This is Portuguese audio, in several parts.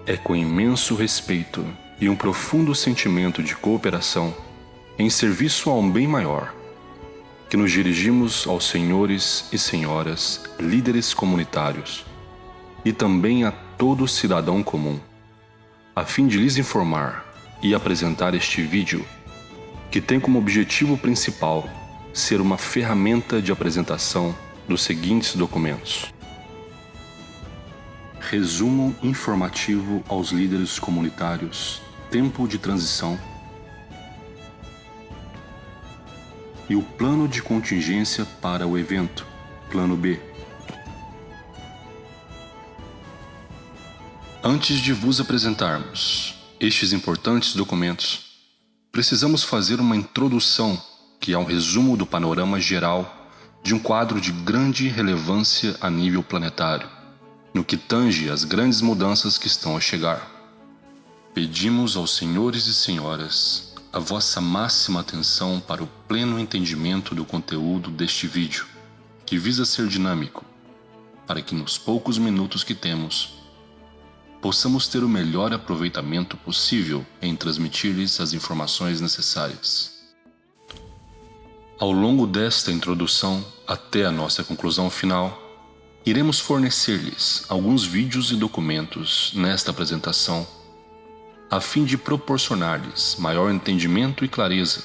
É com imenso respeito e um profundo sentimento de cooperação em serviço a um bem maior que nos dirigimos aos senhores e senhoras líderes comunitários e também a todo cidadão comum, a fim de lhes informar e apresentar este vídeo, que tem como objetivo principal ser uma ferramenta de apresentação dos seguintes documentos. Resumo informativo aos líderes comunitários, tempo de transição e o plano de contingência para o evento, plano B. Antes de vos apresentarmos estes importantes documentos, precisamos fazer uma introdução que é um resumo do panorama geral de um quadro de grande relevância a nível planetário, no que tange às grandes mudanças que estão a chegar. Pedimos aos senhores e senhoras a vossa máxima atenção para o pleno entendimento do conteúdo deste vídeo, que visa ser dinâmico, para que nos poucos minutos que temos, possamos ter o melhor aproveitamento possível em transmitir-lhes as informações necessárias. Ao longo desta introdução, até a nossa conclusão final, iremos fornecer-lhes alguns vídeos e documentos nesta apresentação, a fim de proporcionar-lhes maior entendimento e clareza,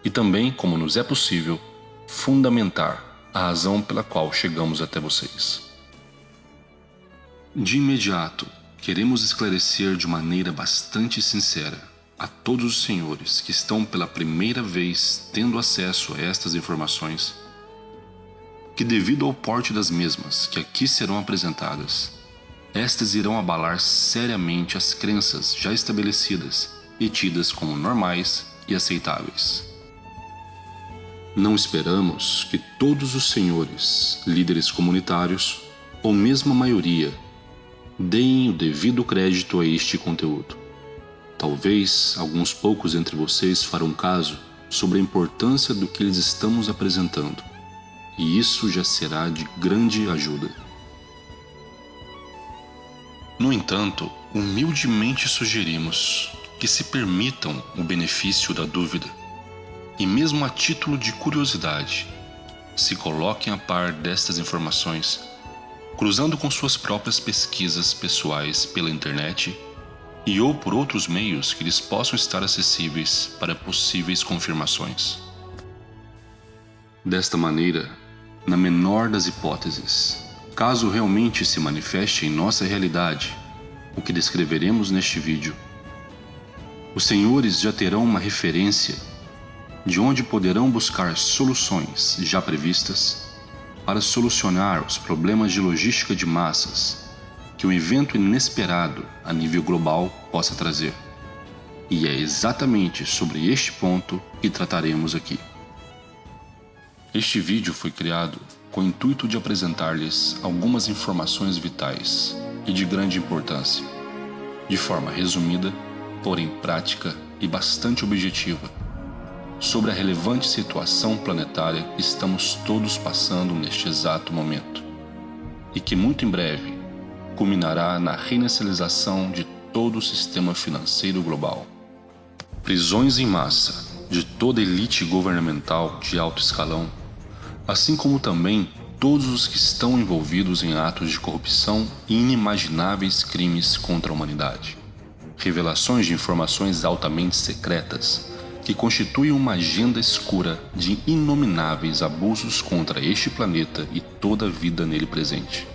e também, como nos é possível, fundamentar a razão pela qual chegamos até vocês. De imediato, queremos esclarecer de maneira bastante sincera a todos os senhores que estão pela primeira vez tendo acesso a estas informações, que devido ao porte das mesmas que aqui serão apresentadas, estas irão abalar seriamente as crenças já estabelecidas e tidas como normais e aceitáveis. Não esperamos que todos os senhores, líderes comunitários, ou mesmo a maioria, deem o devido crédito a este conteúdo. Talvez alguns poucos entre vocês farão caso sobre a importância do que lhes estamos apresentando, e isso já será de grande ajuda. No entanto, humildemente sugerimos que se permitam o benefício da dúvida e, mesmo a título de curiosidade, se coloquem a par destas informações, cruzando com suas próprias pesquisas pessoais pela internet e ou por outros meios que lhes possam estar acessíveis para possíveis confirmações. Desta maneira, na menor das hipóteses, caso realmente se manifeste em nossa realidade o que descreveremos neste vídeo, os senhores já terão uma referência de onde poderão buscar soluções já previstas para solucionar os problemas de logística de massas que um evento inesperado a nível global possa trazer. E é exatamente sobre este ponto que trataremos aqui. Este vídeo foi criado com o intuito de apresentar-lhes algumas informações vitais e de grande importância, de forma resumida, porém prática e bastante objetiva, sobre a relevante situação planetária que estamos todos passando neste exato momento, e que muito em breve culminará na reinacialização de todo o sistema financeiro global. Prisões em massa de toda a elite governamental de alto escalão, assim como também todos os que estão envolvidos em atos de corrupção e inimagináveis crimes contra a humanidade. Revelações de informações altamente secretas que constituem uma agenda escura de inomináveis abusos contra este planeta e toda a vida nele presente.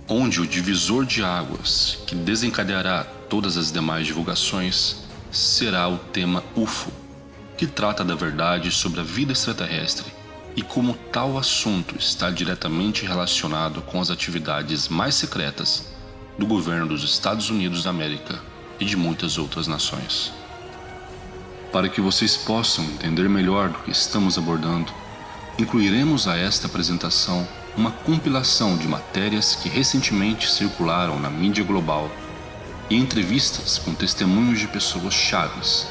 Onde o divisor de águas que desencadeará todas as demais divulgações será o tema UFO, que trata da verdade sobre a vida extraterrestre e como tal assunto está diretamente relacionado com as atividades mais secretas do governo dos Estados Unidos da América e de muitas outras nações. Para que vocês possam entender melhor do que estamos abordando, incluiremos a esta apresentação uma compilação de matérias que recentemente circularam na mídia global e entrevistas com testemunhos de pessoas chaves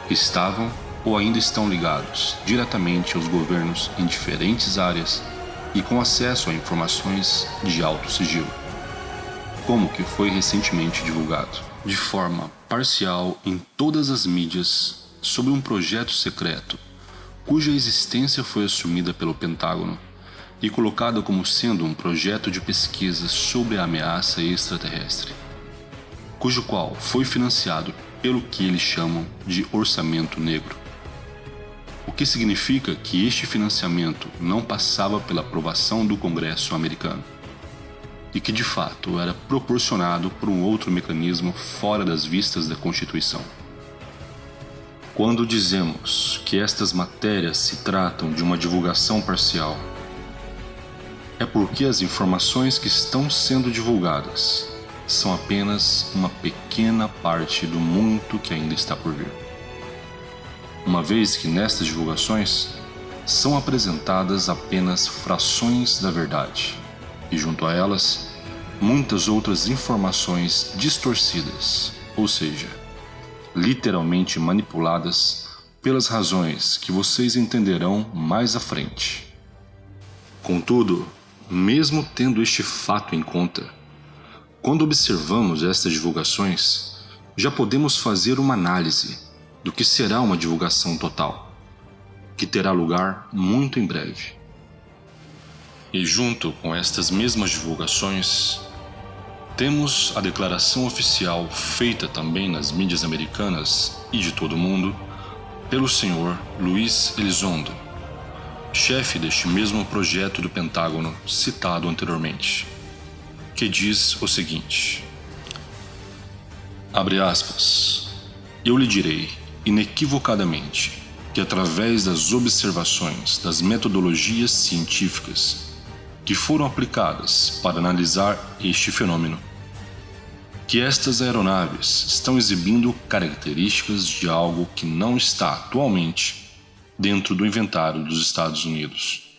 que estavam ou ainda estão ligados diretamente aos governos em diferentes áreas e com acesso a informações de alto sigilo, como que foi recentemente divulgado. de forma parcial em todas as mídias sobre um projeto secreto, cuja existência foi assumida pelo Pentágono e colocada como sendo um projeto de pesquisa sobre a ameaça extraterrestre, cujo qual foi financiado pelo que eles chamam de orçamento negro. O que significa que este financiamento não passava pela aprovação do Congresso americano e que de fato era proporcionado por um outro mecanismo fora das vistas da Constituição. Quando dizemos que estas matérias se tratam de uma divulgação parcial, é porque as informações que estão sendo divulgadas são apenas uma pequena parte do muito que ainda está por vir. Uma vez que nestas divulgações são apresentadas apenas frações da verdade, e junto a elas, muitas outras informações distorcidas, ou seja, literalmente manipuladas pelas razões que vocês entenderão mais à frente. Contudo, mesmo tendo este fato em conta, quando observamos estas divulgações, já podemos fazer uma análise do que será uma divulgação total, que terá lugar muito em breve. E junto com estas mesmas divulgações, temos a declaração oficial feita também nas mídias americanas e de todo o mundo pelo Sr. Luiz Elizondo, chefe deste mesmo projeto do Pentágono citado anteriormente, que diz o seguinte: abre aspas, eu lhe direi inequivocadamente que através das observações das metodologias científicas que foram aplicadas para analisar este fenômeno, que estas aeronaves estão exibindo características de algo que não está atualmente dentro do inventário dos Estados Unidos,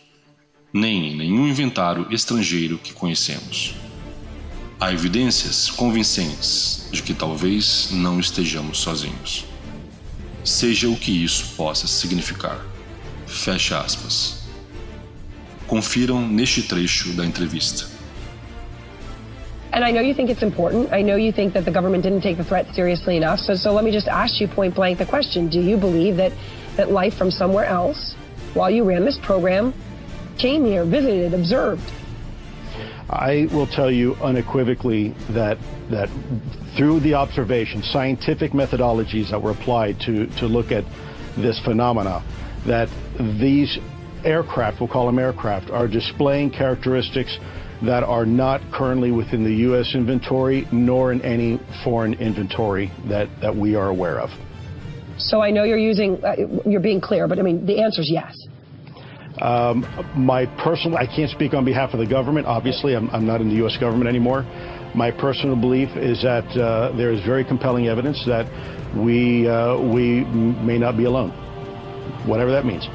nem em nenhum inventário estrangeiro que conhecemos. Há evidências convincentes de que talvez não estejamos sozinhos. Seja o que isso possa significar. Fecha aspas. Confiram neste trecho da entrevista. And I know you think it's important. I know you think that the government didn't take the threat seriously enough. So let me just ask you point blank the question. Do you believe that life from somewhere else, while you ran this program, came here, visited, observed? I will tell you unequivocally that through the observation, scientific methodologies that were applied to look at this phenomena, that these aircraft, we'll call them aircraft, are displaying characteristics that are not currently within the U.S. inventory nor in any foreign inventory that we are aware of. So I know you're being clear, but I mean, the answer is yes. I can't speak on behalf of the government. Obviously, I'm not in the U.S. government anymore. My personal belief is that there is very compelling evidence that we may not be alone, whatever that means.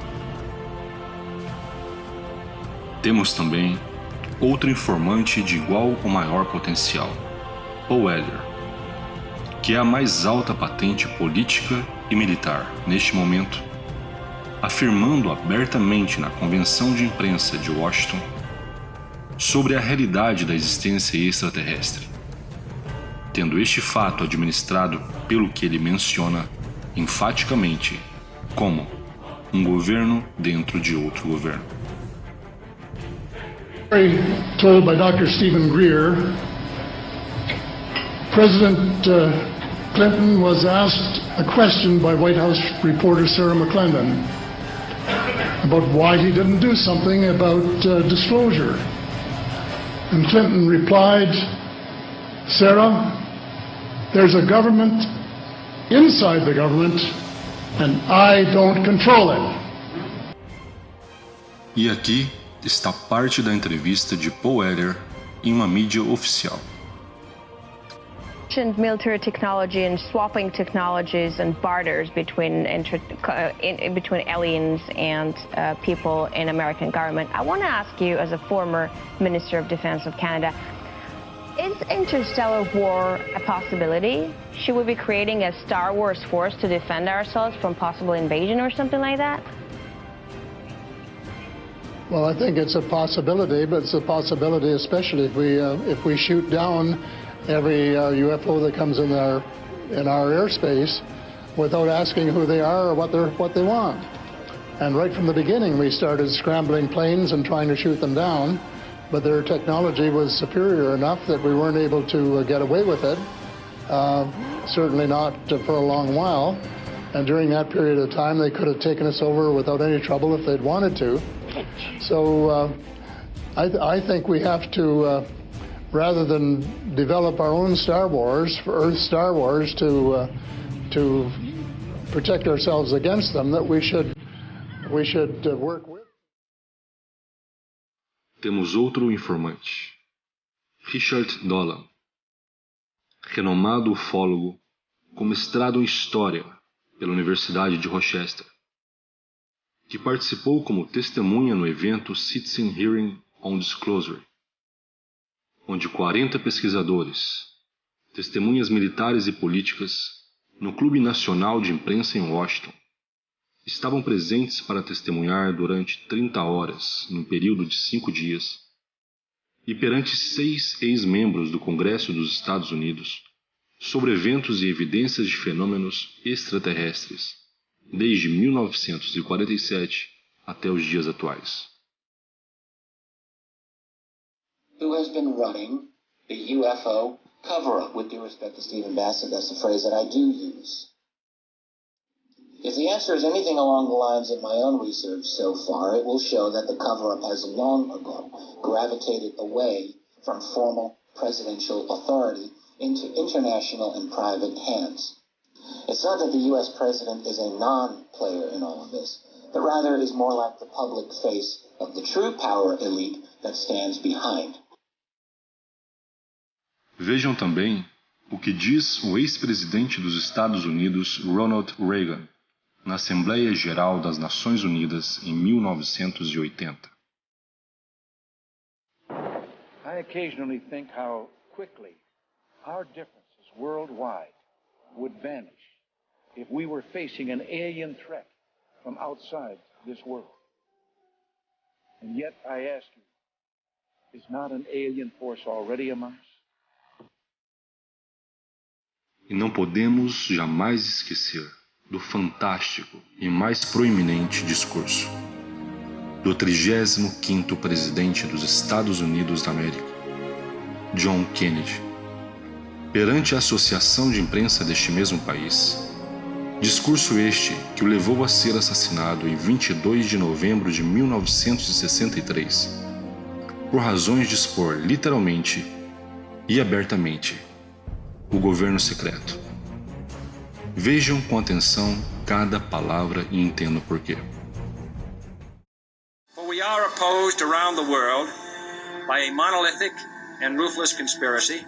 Temos também outro informante de igual ou maior potencial, Paul Weller, que é a mais alta patente política e militar neste momento, afirmando abertamente na Convenção de Imprensa de Washington sobre a realidade da existência extraterrestre, tendo este fato administrado pelo que ele menciona enfaticamente como um governo dentro de outro governo. Told by Dr. Stephen Greer, President Clinton was asked a question by White House reporter Sarah McClendon about why he didn't do something about disclosure. And Clinton replied, Sarah, there's a government inside the government and I don't control it. E aqui está parte da entrevista de Paul Weller em uma mídia oficial. Military technology and swapping technologies and barters between aliens and people in American government. I want to ask you, as a former Minister of Defense of Canada, is interstellar war a possibility? Should we be creating a Star Wars force to defend ourselves from possible invasion or something like that? Well, I think it's a possibility, but it's a possibility especially if we shoot down every UFO that comes in our airspace without asking who they are or what they want. And right from the beginning, we started scrambling planes and trying to shoot them down, but their technology was superior enough that we weren't able to get away with it, certainly not for a long while. And during that period of time, they could have taken us over without any trouble if they'd wanted to. So I think we have to, rather than develop our own Star Wars, for Earth Star Wars, to protect ourselves against them, that we should work with. Temos outro informante, Richard Dolan, renomado ufólogo com mestrado em História pela Universidade de Rochester, que participou como testemunha no evento Citizen Hearing on Disclosure, onde 40 pesquisadores, testemunhas militares e políticas, no Clube Nacional de Imprensa em Washington, estavam presentes para testemunhar durante 30 horas, num período de 5 dias, e perante 6 ex-membros do Congresso dos Estados Unidos, sobre eventos e evidências de fenômenos extraterrestres, desde 1947 até os dias atuais. Who has been running the UFO cover-up? With due respect to Stephen Bassett, that's the phrase that I do use. If the answer is anything along the lines of my own research so far, it will show that the cover-up has long ago gravitated away from formal presidential authority into international and private hands. It's not that the U.S. president is a non-player in all of this, but rather is more like the public face of the true power elite that stands behind. Vejam também o que diz o ex-presidente dos Estados Unidos, Ronald Reagan, na Assembleia Geral das Nações Unidas em 1980. I occasionally think how quickly our differences worldwide would vanish if we were facing an alien threat from outside this world. And yet I ask you, is not an alien force already among us? E não podemos jamais esquecer do fantástico e mais proeminente discurso do 35º presidente dos Estados Unidos da América, John Kennedy, perante a Associação de Imprensa deste mesmo país. Discurso este que o levou a ser assassinado em 22 de novembro de 1963, por razões de expor literalmente e abertamente o governo secreto. Vejam com atenção cada palavra e entendam por quê. For we are opposed around the world by a monolithic and ruthless conspiracy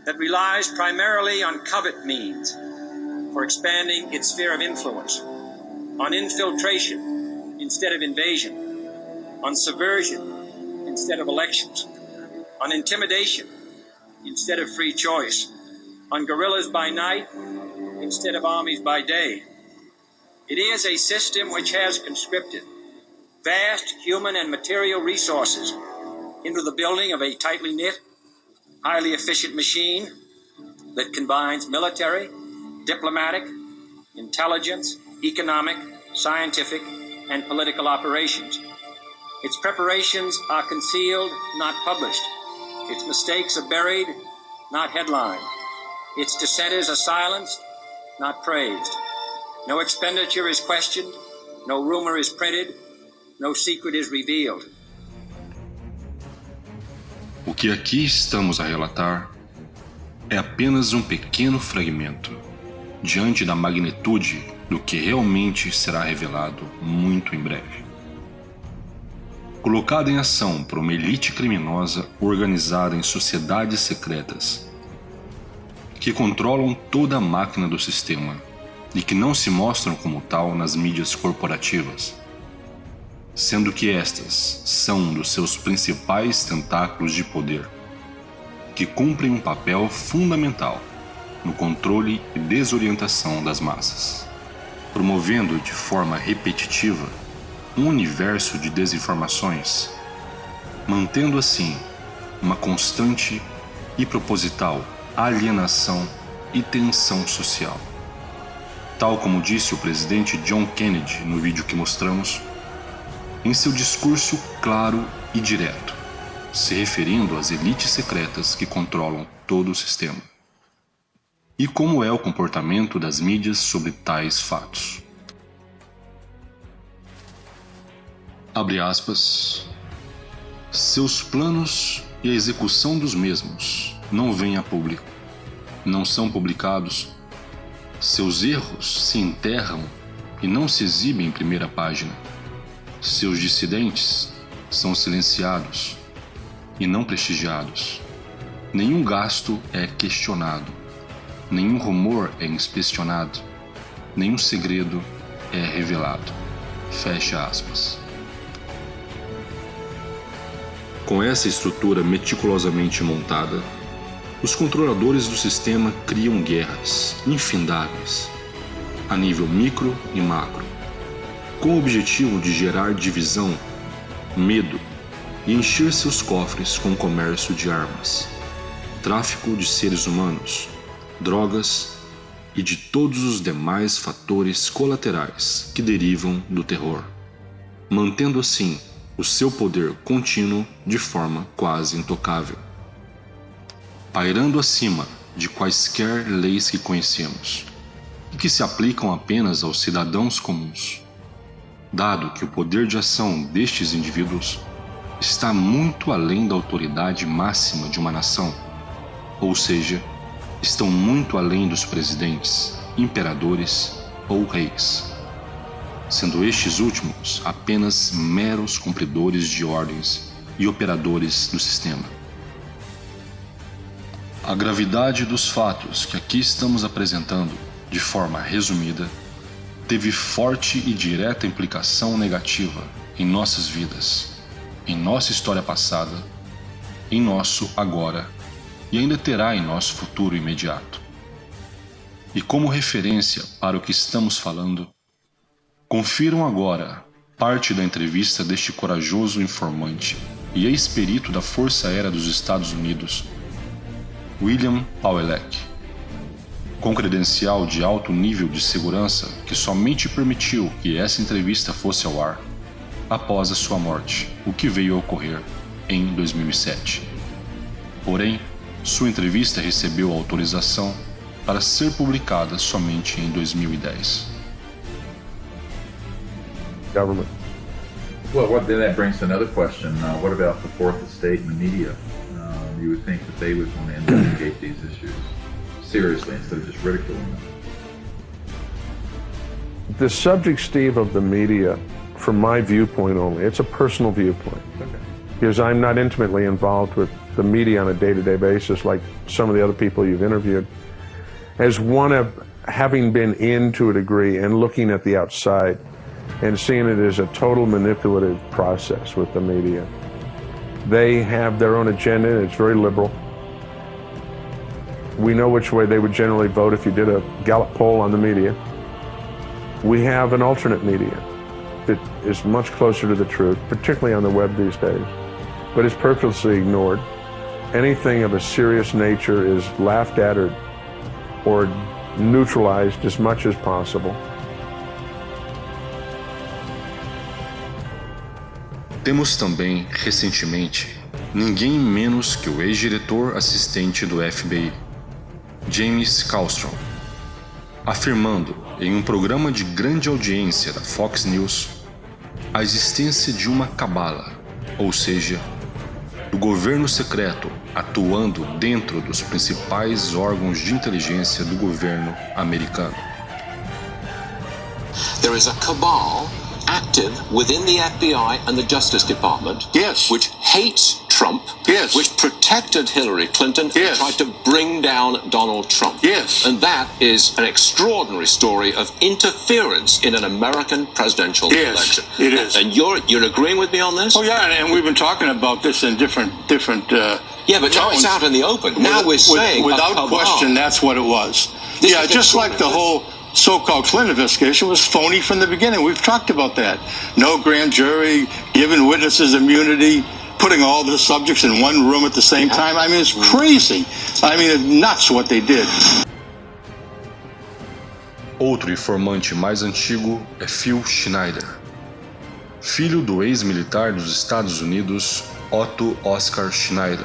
that relies primarily on covert means for expanding its sphere of influence, on infiltration instead of invasion, on subversion instead of elections, on intimidation instead of free choice, on guerrillas by night instead of armies by day. It is a system which has conscripted vast human and material resources into the building of a tightly knit, highly efficient machine that combines military, diplomatic, intelligence, economic, scientific, and political operations. Its preparations are concealed, not published. Its mistakes are buried, not headlined. Its dissenters are silenced, not praised. No expenditure is questioned, no rumor is printed, no secret is revealed. O que aqui estamos a relatar é apenas um pequeno fragmento diante da magnitude do que realmente será revelado muito em breve. Colocado em ação por uma elite criminosa organizada em sociedades secretas que controlam toda a máquina do sistema e que não se mostram como tal nas mídias corporativas, sendo que estas são um dos seus principais tentáculos de poder, que cumprem um papel fundamental no controle e desorientação das massas, promovendo de forma repetitiva um universo de desinformações, mantendo assim uma constante e proposital alienação e tensão social. Tal como disse o presidente John Kennedy no vídeo que mostramos, em seu discurso claro e direto, se referindo às elites secretas que controlam todo o sistema. E como é o comportamento das mídias sobre tais fatos. Abre aspas. Seus planos e a execução dos mesmos não vêm a público, não são publicados. Seus erros se enterram e não se exibem em primeira página. Seus dissidentes são silenciados e não prestigiados. Nenhum gasto é questionado, nenhum rumor é inspecionado, nenhum segredo é revelado. Fecha aspas. Com essa estrutura meticulosamente montada, os controladores do sistema criam guerras infindáveis, a nível micro e macro, com o objetivo de gerar divisão, medo e encher seus cofres com comércio de armas, tráfico de seres humanos, drogas e de todos os demais fatores colaterais que derivam do terror, mantendo assim o seu poder contínuo de forma quase intocável, pairando acima de quaisquer leis que conhecemos e que se aplicam apenas aos cidadãos comuns, dado que o poder de ação destes indivíduos está muito além da autoridade máxima de uma nação, ou seja, estão muito além dos presidentes, imperadores ou reis, sendo estes últimos apenas meros cumpridores de ordens e operadores do sistema. A gravidade dos fatos que aqui estamos apresentando, de forma resumida, teve forte e direta implicação negativa em nossas vidas, em nossa história passada, em nosso agora e ainda terá em nosso futuro imediato. E como referência para o que estamos falando, confiram agora parte da entrevista deste corajoso informante e ex-perito da Força Aérea dos Estados Unidos, William Pawelek, com credencial de alto nível de segurança que somente permitiu que essa entrevista fosse ao ar após a sua morte, o que veio a ocorrer em 2007. Porém, sua entrevista recebeu autorização para ser publicada somente em 2010. Government. Well, then that brings to another question. What about the fourth estate and the media? You would think that they would want to investigate these issues seriously instead of just ridiculing them. The subject, Steve, of the media, from my viewpoint only, it's a personal viewpoint. Okay. Because I'm not intimately involved with the media on a day-to-day basis like some of the other people you've interviewed. As one of having been in to a degree and looking at the outside and seeing it as a total manipulative process with the media. They have their own agenda, and it's very liberal. We know which way they would generally vote if you did a Gallup poll on the media. We have an alternate media that is much closer to the truth, particularly on the web these days, but is purposely ignored. Anything of a serious nature is laughed at or neutralized as much as possible. Temos também, recentemente, ninguém menos que o ex-diretor assistente do FBI, James Kallstrom, afirmando em um programa de grande audiência da Fox News a existência de uma cabala, ou seja, do governo secreto atuando dentro dos principais órgãos de inteligência do governo americano. There is a cabal active within the FBI and the Justice Department, yes, which hates Trump, yes, which protected Hillary Clinton, yes, and tried to bring down Donald Trump. Yes. And that is an extraordinary story of interference in an American presidential election. It is. And you're agreeing with me on this? Oh yeah, and we've been talking about this in different yeah, but now it's out in the open. Now we're saying without question that's what it was. This yeah, just like the whole so-called Clinton investigation was phony from the beginning. We've talked about that. No grand jury, giving witnesses immunity. putting all the subjects in one room at the same time. I mean, it's crazy. I mean, it's nuts what they did. Outro informante mais antigo é Phil Schneider, filho do ex-militar dos Estados Unidos Otto Oscar Schneider.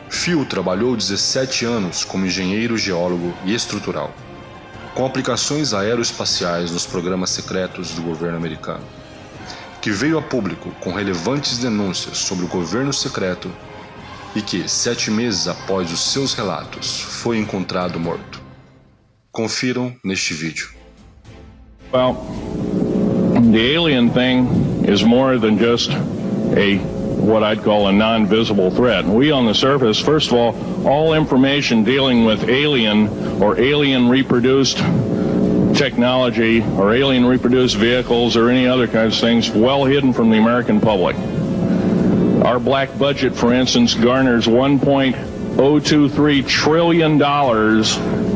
Phil trabalhou 17 anos como engenheiro geólogo e estrutural, com aplicações aeroespaciais nos programas secretos do governo americano, que veio a público com relevantes denúncias sobre o governo secreto e que, 7 meses após os seus relatos, foi encontrado morto. Confiram neste vídeo. Well, the alien thing is more than just what I'd call a non-visible threat. We on the surface, first of all information dealing with alien or alien reproduced technology or alien reproduced vehicles or any other kinds of things well hidden from the American public. Our black budget, for instance, garners $1.023 trillion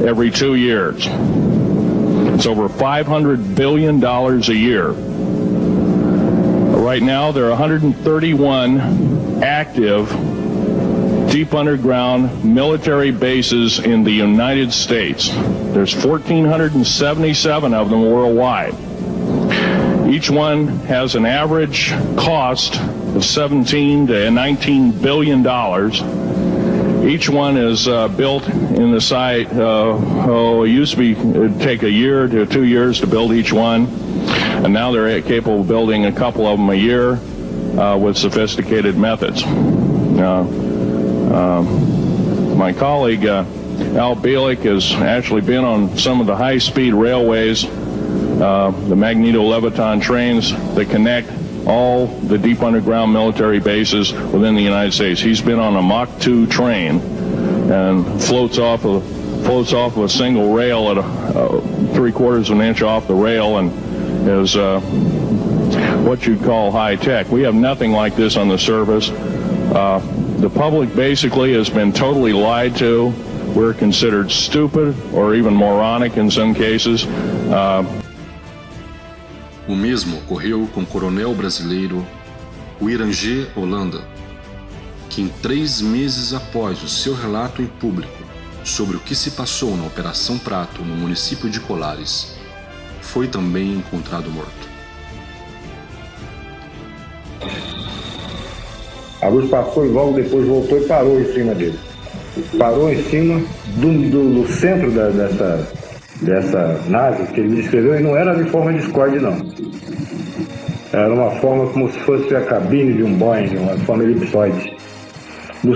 every 2 years. It's over $500 billion a year. Right now, there are 131 active deep underground military bases in the United States. There's 1,477 of them worldwide. Each one has an average cost of $17 to $19 billion. Each one is built in the site, it used to be, it'd take a year to 2 years to build each one. And now they're capable of building a couple of them a year with sophisticated methods. My colleague Al Bielek has actually been on some of the high-speed railways, the Magneto-Leviton trains that connect all the deep underground military bases within the United States. He's been on a Mach 2 train and floats off of a single rail at 3/4 of an inch off the rail and is what you'd call high tech. We have nothing like this on the surface. The public basically has been totally lied to. We're considered stupid or even moronic in some cases. O mesmo ocorreu com o coronel brasileiro Iranger Holanda, que em 3 meses após o seu relato em público sobre o que se passou na Operação Prato no município de Colares, foi também encontrado morto. A luz passou e logo depois voltou e parou em cima dele. Parou em cima do centro dessa nave que ele descreveu, e não era de forma discorde, não. Era uma forma como se fosse a cabine de um Boeing, uma forma elipsoide. Do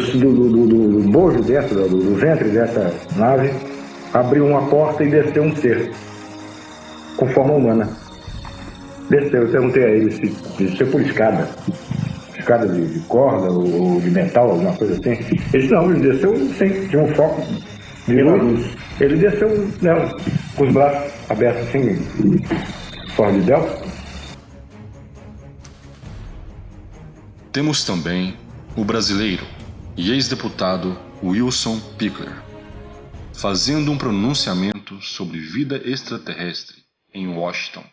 bojo do ventre dessa nave, abriu uma porta e desceu um ser com forma humana. Desceu, eu perguntei a ele se desceu por escada de corda ou de metal, alguma coisa assim. Ele disse, não, ele desceu sim, tinha um foco de luz. Ele desceu nela, com os braços abertos assim, forma de delta. Temos também o brasileiro e ex-deputado Wilson Pickler, fazendo um pronunciamento sobre vida extraterrestre em Washington.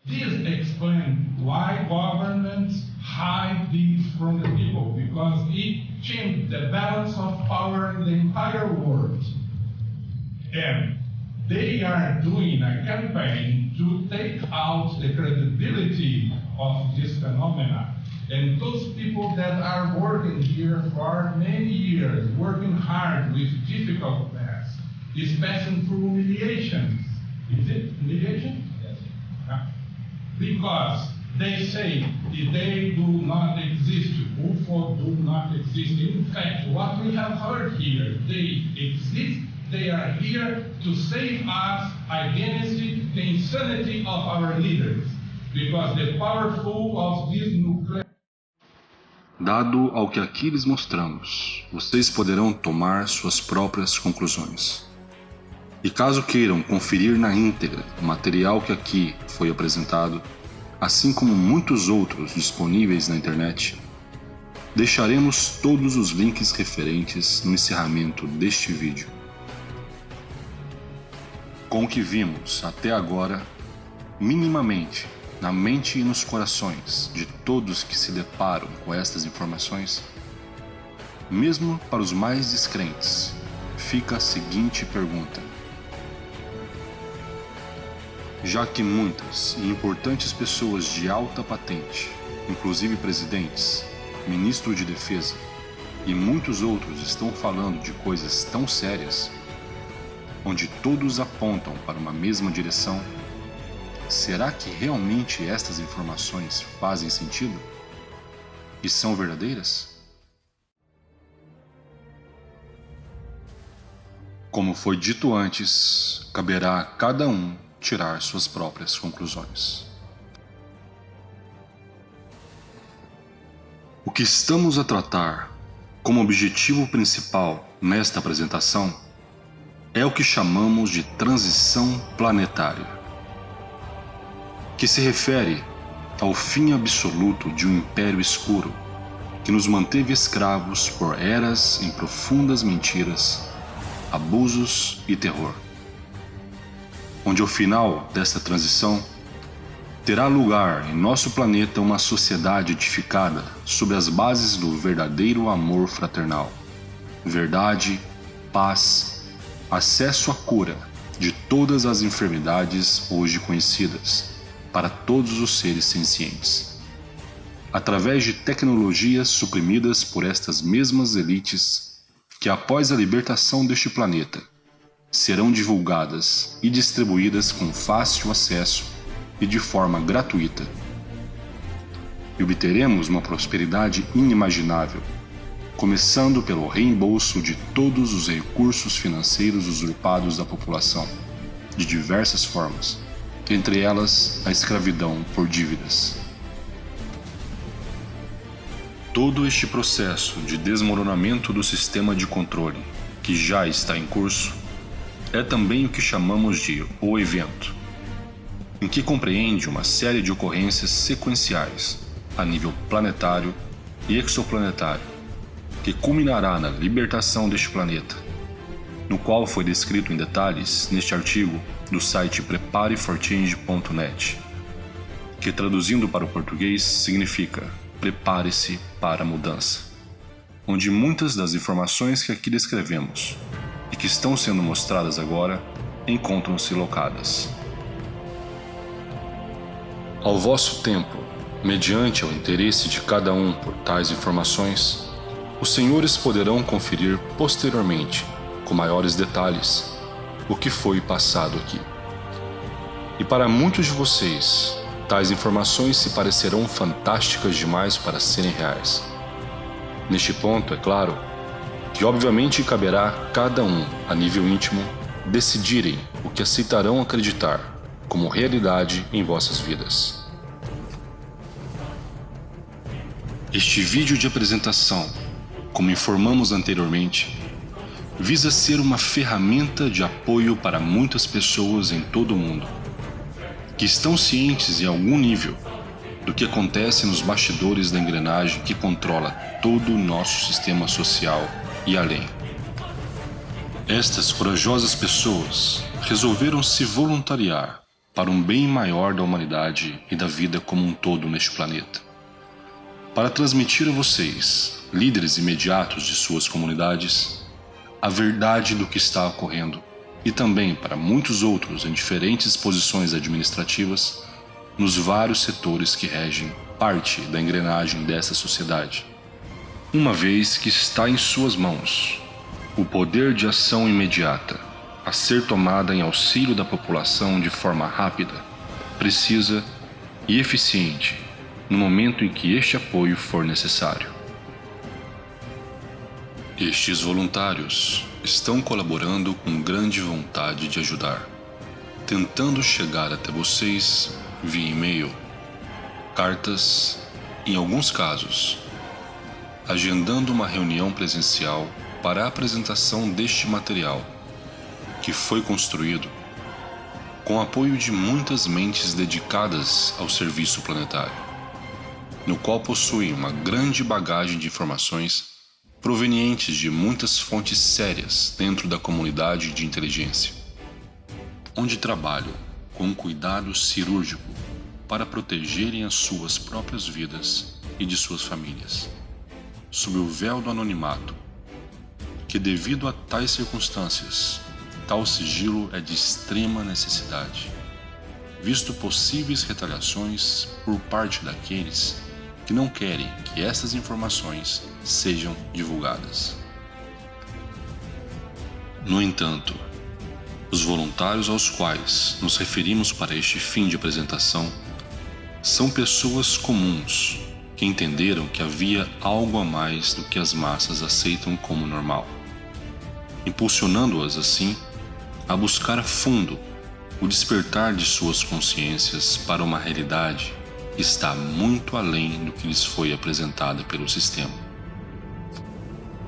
This explains why governments hide this from the people, because it changed the balance of power in the entire world. And they are doing a campaign to take out the credibility of this phenomena. And those people that are working here for many years, working hard with difficult tasks, is passing through humiliations. Is it humiliation? Yes. Because they say that they do not exist, UFO do not exist. In fact, what we have heard here, they exist, they are here to save us against the insanity of our leaders. Because the powerful of this nuclear... Dado ao que aqui lhes mostramos, vocês poderão tomar suas próprias conclusões. E caso queiram conferir na íntegra o material que aqui foi apresentado, assim como muitos outros disponíveis na internet, deixaremos todos os links referentes no encerramento deste vídeo. Com o que vimos até agora, minimamente, na mente e nos corações de todos que se deparam com estas informações, mesmo para os mais descrentes, fica a seguinte pergunta. Já que muitas e importantes pessoas de alta patente, inclusive presidentes, ministro de defesa e muitos outros estão falando de coisas tão sérias, onde todos apontam para uma mesma direção, será que realmente estas informações fazem sentido? E são verdadeiras? Como foi dito antes, caberá a cada um tirar suas próprias conclusões. O que estamos a tratar como objetivo principal nesta apresentação é o que chamamos de transição planetária, que se refere ao fim absoluto de um império escuro que nos manteve escravos por eras em profundas mentiras, abusos e terror, onde ao final desta transição terá lugar em nosso planeta uma sociedade edificada sobre as bases do verdadeiro amor fraternal, verdade, paz, acesso à cura de todas as enfermidades hoje conhecidas para todos os seres sencientes, através de tecnologias suprimidas por estas mesmas elites que, após a libertação deste planeta, serão divulgadas e distribuídas com fácil acesso e de forma gratuita. E obteremos uma prosperidade inimaginável, começando pelo reembolso de todos os recursos financeiros usurpados da população, de diversas formas, entre elas a escravidão por dívidas. Todo este processo de desmoronamento do sistema de controle, que já está em curso, é também o que chamamos de o evento, em que compreende uma série de ocorrências sequenciais a nível planetário e exoplanetário, que culminará na libertação deste planeta, no qual foi descrito em detalhes neste artigo do site prepareforchange.net, que traduzindo para o português significa prepare-se para a mudança, onde muitas das informações que aqui descrevemos e que estão sendo mostradas agora encontram-se locadas. Ao vosso tempo, mediante o interesse de cada um por tais informações, os senhores poderão conferir posteriormente, com maiores detalhes, o que foi passado aqui. E para muitos de vocês, tais informações se parecerão fantásticas demais para serem reais. Neste ponto, é claro, que obviamente caberá a cada um, a nível íntimo, decidirem o que aceitarão acreditar como realidade em vossas vidas. Este vídeo de apresentação, como informamos anteriormente, visa ser uma ferramenta de apoio para muitas pessoas em todo o mundo, que estão cientes em algum nível do que acontece nos bastidores da engrenagem que controla todo o nosso sistema social e além. Estas corajosas pessoas resolveram se voluntariar para um bem maior da humanidade e da vida como um todo neste planeta, para transmitir a vocês, líderes imediatos de suas comunidades, a verdade do que está ocorrendo, e também para muitos outros em diferentes posições administrativas nos vários setores que regem parte da engrenagem dessa sociedade, uma vez que está em suas mãos o poder de ação imediata a ser tomada em auxílio da população de forma rápida, precisa e eficiente no momento em que este apoio for necessário. Estes voluntários estão colaborando com grande vontade de ajudar, tentando chegar até vocês via e-mail, cartas, em alguns casos, agendando uma reunião presencial para a apresentação deste material, que foi construído com o apoio de muitas mentes dedicadas ao serviço planetário, no qual possui uma grande bagagem de informações provenientes de muitas fontes sérias dentro da comunidade de inteligência, onde trabalham com um cuidado cirúrgico para protegerem as suas próprias vidas e de suas famílias, sob o véu do anonimato, que devido a tais circunstâncias, tal sigilo é de extrema necessidade, visto possíveis retaliações por parte daqueles que não querem que estas informações sejam divulgadas. No entanto, os voluntários aos quais nos referimos para este fim de apresentação são pessoas comuns que entenderam que havia algo a mais do que as massas aceitam como normal, impulsionando-as assim a buscar a fundo o despertar de suas consciências para uma realidade que está muito além do que lhes foi apresentada pelo sistema.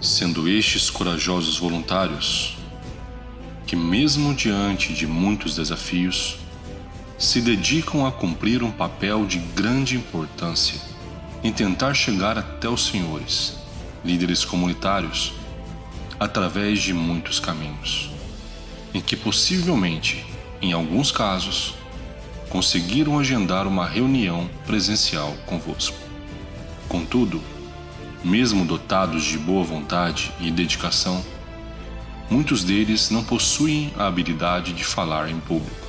Sendo estes corajosos voluntários que, mesmo diante de muitos desafios, se dedicam a cumprir um papel de grande importância em tentar chegar até os senhores, líderes comunitários, através de muitos caminhos, em que possivelmente, em alguns casos, conseguiram agendar uma reunião presencial convosco. Contudo, mesmo dotados de boa vontade e dedicação, muitos deles não possuem a habilidade de falar em público.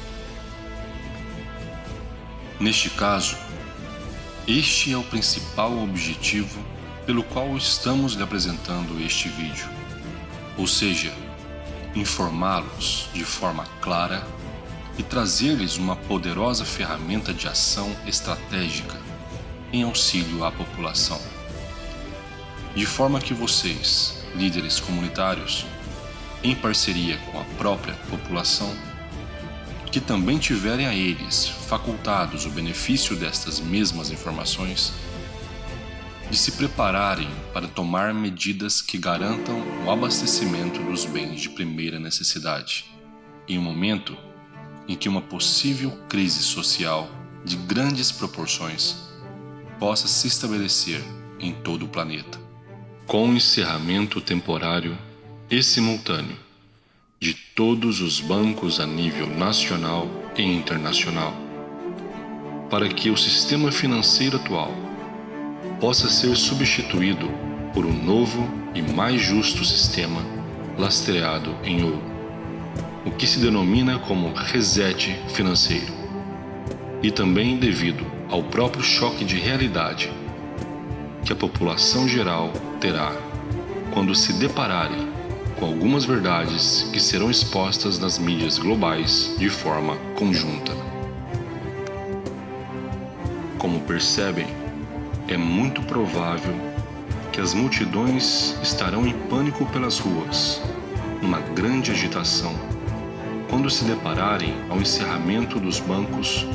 Neste caso, este é o principal objetivo pelo qual estamos lhe apresentando este vídeo, ou seja, informá-los de forma clara e trazer-lhes uma poderosa ferramenta de ação estratégica em auxílio à população, de forma que vocês, líderes comunitários, em parceria com a própria população, que também tiverem a eles facultados o benefício destas mesmas informações, de se prepararem para tomar medidas que garantam o abastecimento dos bens de primeira necessidade, em um momento em que uma possível crise social de grandes proporções possa se estabelecer em todo o planeta, com o encerramento temporário e simultâneo de todos os bancos a nível nacional e internacional, para que o sistema financeiro atual possa ser substituído por um novo e mais justo sistema lastreado em ouro, o que se denomina como reset financeiro, e também devido ao próprio choque de realidade que a população geral terá quando se depararem com algumas verdades que serão expostas nas mídias globais de forma conjunta. Como percebem, é muito provável que as multidões estarão em pânico pelas ruas, numa grande agitação, quando se depararem ao encerramento dos bancos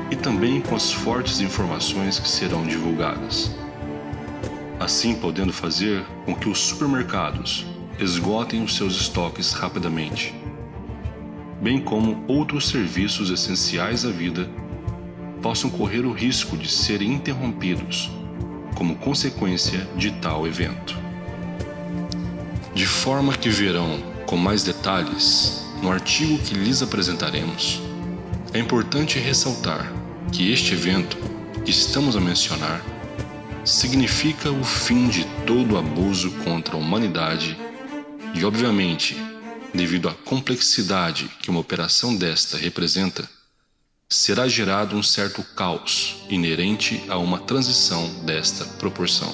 e também com as fortes informações que serão divulgadas, assim podendo fazer com que os supermercados esgotem os seus estoques rapidamente, bem como outros serviços essenciais à vida possam correr o risco de serem interrompidos como consequência de tal evento. De forma que verão com mais detalhes no artigo que lhes apresentaremos, é importante ressaltar que este evento que estamos a mencionar significa o fim de todo abuso contra a humanidade e, obviamente, devido à complexidade que uma operação desta representa, será gerado um certo caos inerente a uma transição desta proporção.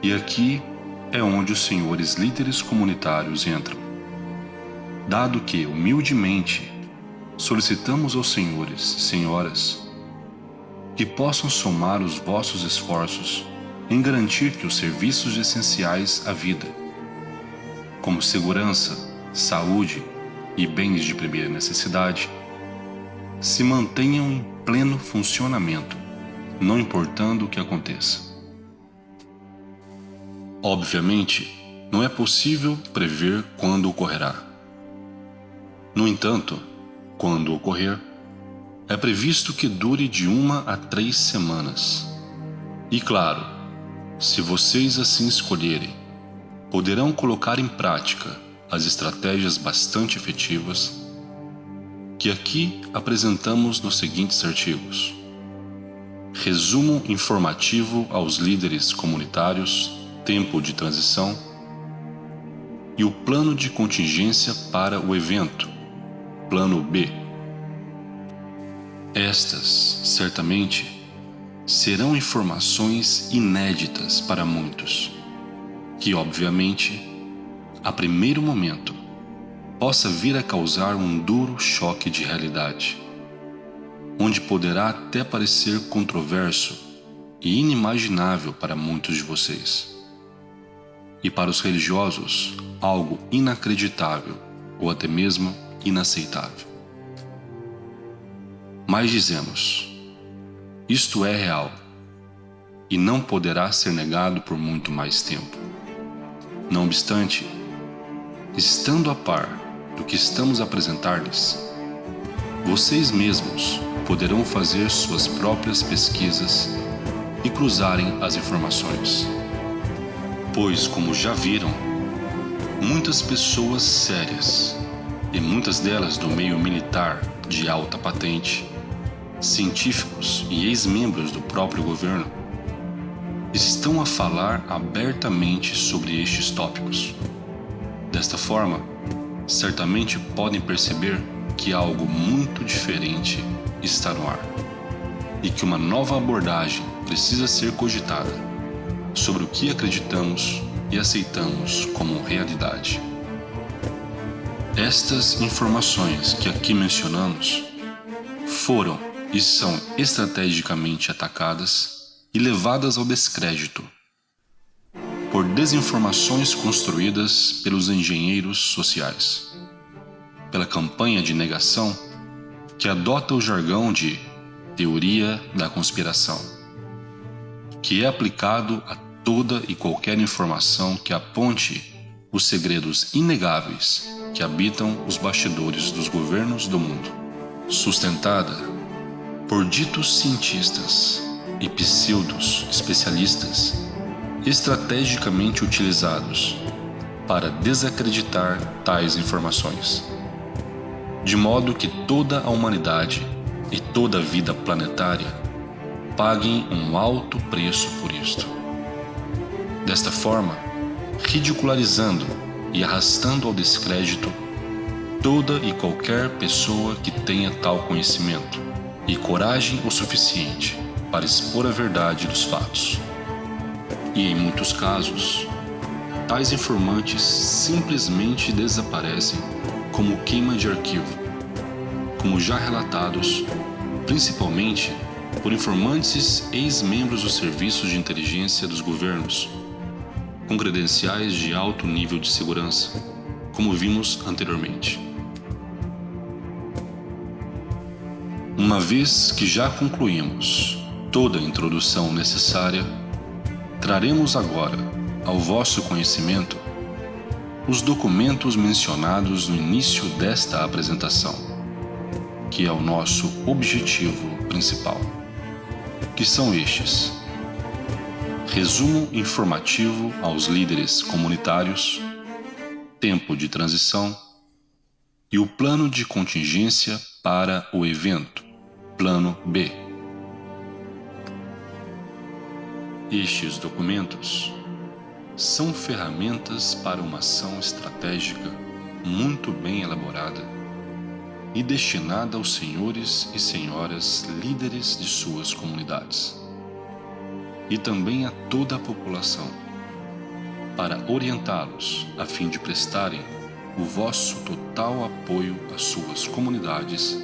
E aqui é onde os senhores líderes comunitários entram, dado que, humildemente, solicitamos aos senhores, senhoras, que possam somar os vossos esforços em garantir que os serviços essenciais à vida, como segurança, saúde e bens de primeira necessidade, se mantenham em pleno funcionamento, não importando o que aconteça. Obviamente, não é possível prever quando ocorrerá. No entanto, quando ocorrer, é previsto que dure de 1 a 3 semanas. E claro, se vocês assim escolherem, poderão colocar em prática as estratégias bastante efetivas que aqui apresentamos nos seguintes artigos: resumo informativo aos líderes comunitários, tempo de transição, e o plano de contingência para o evento, plano B. Estas, certamente, serão informações inéditas para muitos, que, obviamente, a primeiro momento, possa vir a causar um duro choque de realidade, onde poderá até parecer controverso e inimaginável para muitos de vocês. E para os religiosos, algo inacreditável ou até mesmo inaceitável. Mas dizemos, isto é real e não poderá ser negado por muito mais tempo. Não obstante, estando a par do que estamos a apresentar-lhes, vocês mesmos poderão fazer suas próprias pesquisas e cruzarem as informações. Pois, como já viram, muitas pessoas sérias, e muitas delas do meio militar de alta patente, científicos e ex-membros do próprio governo, estão a falar abertamente sobre estes tópicos. Desta forma, certamente podem perceber que algo muito diferente está no ar e que uma nova abordagem precisa ser cogitada sobre o que acreditamos e aceitamos como realidade. Estas informações que aqui mencionamos foram e são estrategicamente atacadas e levadas ao descrédito por desinformações construídas pelos engenheiros sociais, pela campanha de negação que adota o jargão de teoria da conspiração, que é aplicado a toda e qualquer informação que aponte os segredos inegáveis que habitam os bastidores dos governos do mundo, sustentada por ditos cientistas e pseudos especialistas estrategicamente utilizados para desacreditar tais informações, de modo que toda a humanidade e toda a vida planetária paguem um alto preço por isto. Desta forma, ridicularizando e arrastando ao descrédito toda e qualquer pessoa que tenha tal conhecimento e coragem o suficiente para expor a verdade dos fatos. E em muitos casos, tais informantes simplesmente desaparecem como queima de arquivo, como já relatados, principalmente por informantes ex-membros dos serviços de inteligência dos governos, com credenciais de alto nível de segurança, como vimos anteriormente. Uma vez que já concluímos toda a introdução necessária, traremos agora ao vosso conhecimento os documentos mencionados no início desta apresentação, que é o nosso objetivo principal, que são estes: resumo informativo aos líderes comunitários, tempo de transição e o plano de contingência para o evento, plano B. Estes documentos são ferramentas para uma ação estratégica muito bem elaborada e destinada aos senhores e senhoras líderes de suas comunidades, e também a toda a população, para orientá-los a fim de prestarem o vosso total apoio às suas comunidades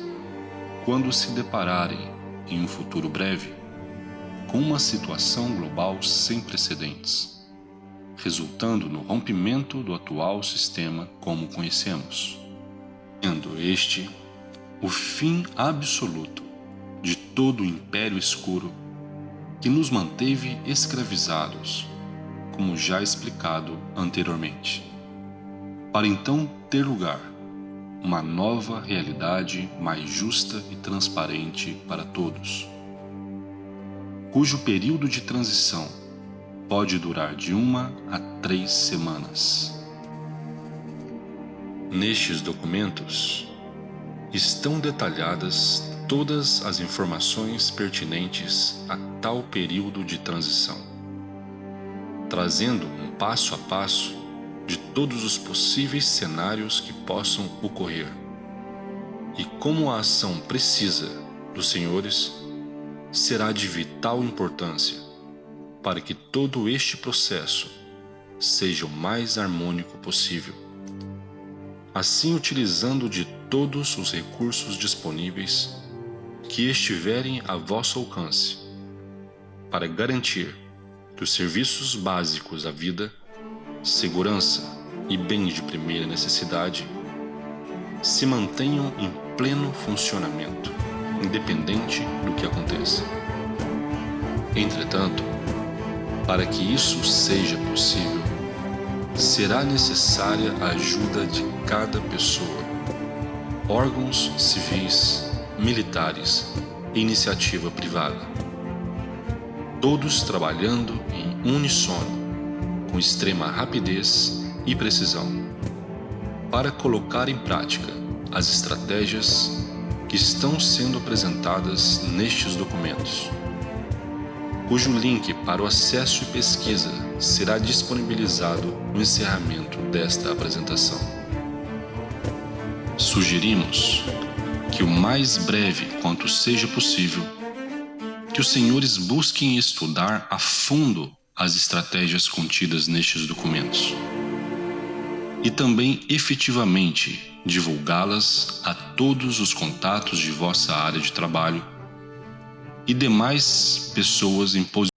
quando se depararem, em um futuro breve, com uma situação global sem precedentes, resultando no rompimento do atual sistema como conhecemos, sendo este o fim absoluto de todo o império escuro que nos manteve escravizados, como já explicado anteriormente, para então ter lugar uma nova realidade mais justa e transparente para todos, cujo período de transição pode durar de 1 a 3 semanas. Nestes documentos, estão detalhadas todas as informações pertinentes a tal período de transição, trazendo um passo a passo de todos os possíveis cenários que possam ocorrer e como a ação precisa dos senhores será de vital importância para que todo este processo seja o mais harmônico possível. Assim, utilizando de todos os recursos disponíveis que estiverem a vosso alcance, para garantir que os serviços básicos à vida, segurança e bens de primeira necessidade se mantenham em pleno funcionamento, independente do que aconteça. Entretanto, para que isso seja possível, será necessária a ajuda de cada pessoa, órgãos civis, militares e iniciativa privada, todos trabalhando em uníssono, com extrema rapidez e precisão, para colocar em prática as estratégias que estão sendo apresentadas nestes documentos, cujo link para o acesso e pesquisa será disponibilizado no encerramento desta apresentação. Sugerimos que o mais breve quanto seja possível, que os senhores busquem estudar a fundo as estratégias contidas nestes documentos e também efetivamente divulgá-las a todos os contatos de vossa área de trabalho e demais pessoas em posição